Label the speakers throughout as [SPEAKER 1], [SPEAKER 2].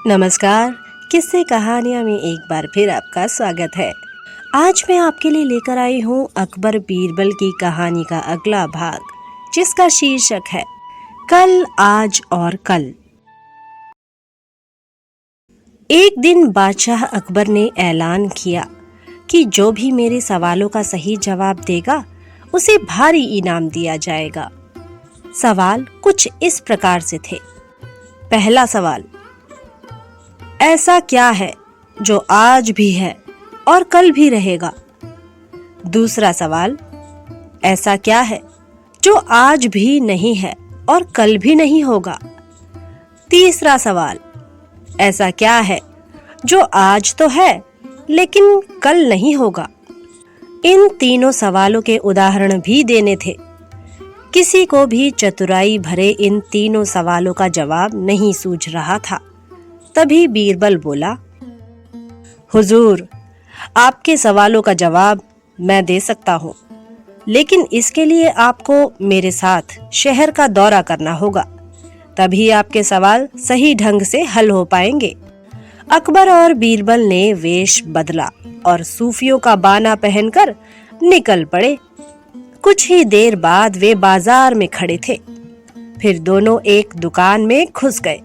[SPEAKER 1] नमस्कार। किस्से कहानियाँ में एक बार फिर आपका स्वागत है। आज मैं आपके लिए लेकर आई हूँ अकबर बीरबल की कहानी का अगला भाग, जिसका शीर्षक है कल, आज और कल। एक दिन बादशाह अकबर ने ऐलान किया कि जो भी मेरे सवालों का सही जवाब देगा उसे भारी इनाम दिया जाएगा। सवाल कुछ इस प्रकार से थे। पहला सवाल, ऐसा क्या है जो आज भी है और कल भी रहेगा? दूसरा सवाल, ऐसा क्या है जो आज भी नहीं है और कल भी नहीं होगा? तीसरा सवाल, ऐसा क्या है जो आज तो है लेकिन कल नहीं होगा? इन तीनों सवालों के उदाहरण भी देने थे। किसी को भी चतुराई भरे इन तीनों सवालों का जवाब नहीं सूझ रहा था। तभी बीरबल बोला, हुजूर, आपके सवालों का जवाब मैं दे सकता हूँ, लेकिन इसके लिए आपको मेरे साथ शहर का दौरा करना होगा, तभी आपके सवाल सही ढंग से हल हो पाएंगे। अकबर और बीरबल ने वेश बदला और सूफियों का बाना पहनकर निकल पड़े। कुछ ही देर बाद वे बाजार में खड़े थे। फिर दोनों एक दुकान में घुस गए।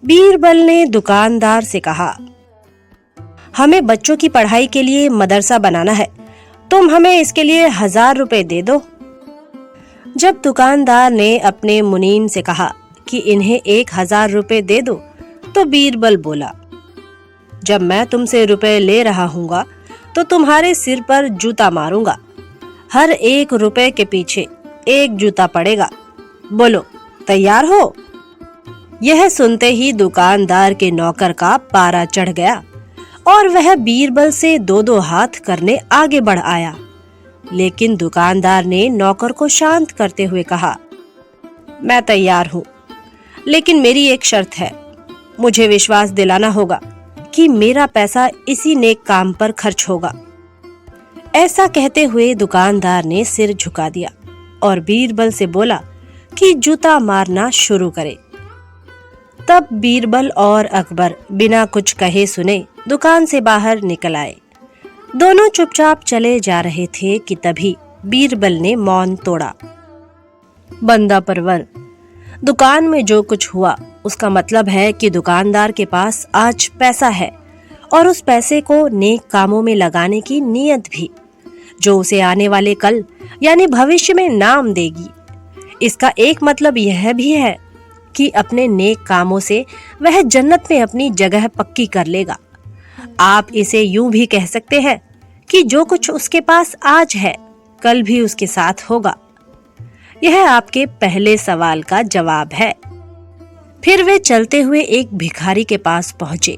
[SPEAKER 1] बीरबल ने दुकानदार से कहा, हमें बच्चों की पढ़ाई के लिए मदरसा बनाना है, तुम हमें इसके लिए 1000 रुपए दे दो। जब दुकानदार ने अपने मुनीम से कहा कि इन्हें 1000 रुपए दे दो, तो बीरबल बोला, जब मैं तुमसे रुपए ले रहा हूँगा तो तुम्हारे सिर पर जूता मारूंगा। हर 1 रुपए के पीछे 1 जूता पड़ेगा। बोलो, तैयार हो? यह सुनते ही दुकानदार के नौकर का पारा चढ़ गया और वह बीरबल से 2-2 हाथ करने आगे बढ़ आया। लेकिन दुकानदार ने नौकर को शांत करते हुए कहा, मैं तैयार हूँ, लेकिन मेरी एक शर्त है। मुझे विश्वास दिलाना होगा कि मेरा पैसा इसी नेक काम पर खर्च होगा। ऐसा कहते हुए दुकानदार ने सिर झुका दिया और बीरबल से बोला कि जूता मारना शुरू करे। तब बीरबल और अकबर बिना कुछ कहे सुने दुकान से बाहर निकल आए। दोनों चुपचाप चले जा रहे थे कि तभी बीरबल ने मौन तोड़ा। बंदा परवर, दुकान में जो कुछ हुआ उसका मतलब है कि दुकानदार के पास आज पैसा है और उस पैसे को नेक कामों में लगाने की नीयत भी, जो उसे आने वाले कल यानी भविष्य में नाम देगी। इसका एक मतलब यह भी है कि अपने नेक कामों से वह जन्नत में अपनी जगह पक्की कर लेगा। आप इसे यूं भी कह सकते हैं कि जो कुछ उसके पास आज है कल भी उसके साथ होगा। यह आपके पहले सवाल का जवाब है। फिर वे चलते हुए एक भिखारी के पास पहुंचे।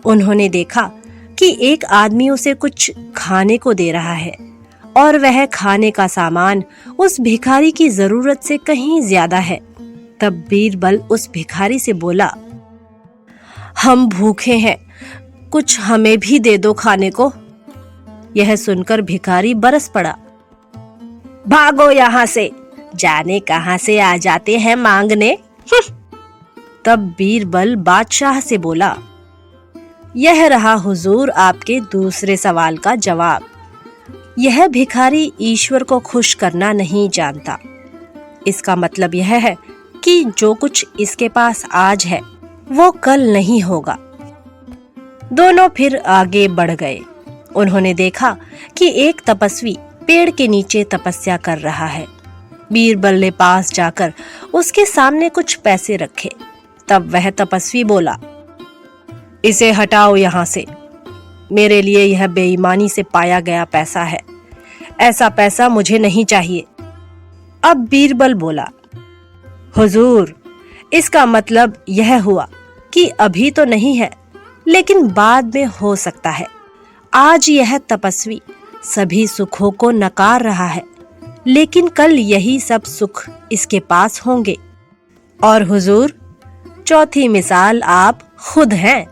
[SPEAKER 1] उन्होंने देखा कि एक आदमी उसे कुछ खाने को दे रहा है और वह खाने का सामान उस भिखारी की जरूरत से कहीं ज्यादा है। तब बीरबल उस भिखारी से बोला, हम भूखे हैं, कुछ हमें भी दे दो खाने को। यह सुनकर भिखारी बरस पड़ा, भागो यहाँ से, जाने कहां से आ जाते हैं मांगने। तब बीरबल बादशाह से बोला, यह रहा हुजूर आपके दूसरे सवाल का जवाब। यह भिखारी ईश्वर को खुश करना नहीं जानता। इसका मतलब यह है कि जो कुछ इसके पास आज है वो कल नहीं होगा। दोनों फिर आगे बढ़ गए। उन्होंने देखा कि एक तपस्वी पेड़ के नीचे तपस्या कर रहा है। बीरबल ने पास जाकर उसके सामने कुछ पैसे रखे। तब वह तपस्वी बोला, इसे हटाओ यहाँ से, मेरे लिए यह बेईमानी से पाया गया पैसा है, ऐसा पैसा मुझे नहीं चाहिए। अब बीरबल बोला, हुजूर, इसका मतलब यह हुआ कि अभी तो नहीं है लेकिन बाद में हो सकता है। आज यह तपस्वी सभी सुखों को नकार रहा है, लेकिन कल यही सब सुख इसके पास होंगे। और हुजूर, चौथी मिसाल आप खुद हैं।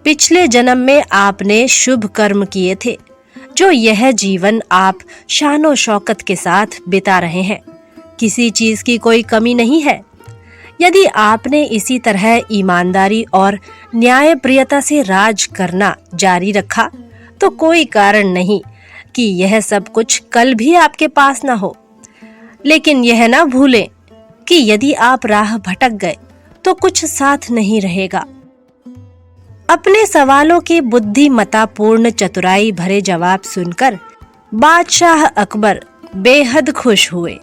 [SPEAKER 1] पिछले जन्म में आपने शुभ कर्म किए थे, जो यह जीवन आप शानो शौकत के साथ बिता रहे हैं। किसी चीज की कोई कमी नहीं है। यदि आपने इसी तरह ईमानदारी और न्यायप्रियता से राज करना जारी रखा तो कोई कारण नहीं कि यह सब कुछ कल भी आपके पास ना हो। लेकिन यह ना भूलें कि यदि आप राह भटक गए तो कुछ साथ नहीं रहेगा। अपने सवालों के बुद्धिमत्तापूर्ण चतुराई भरे जवाब सुनकर बादशाह अकबर बेहद खुश हुए।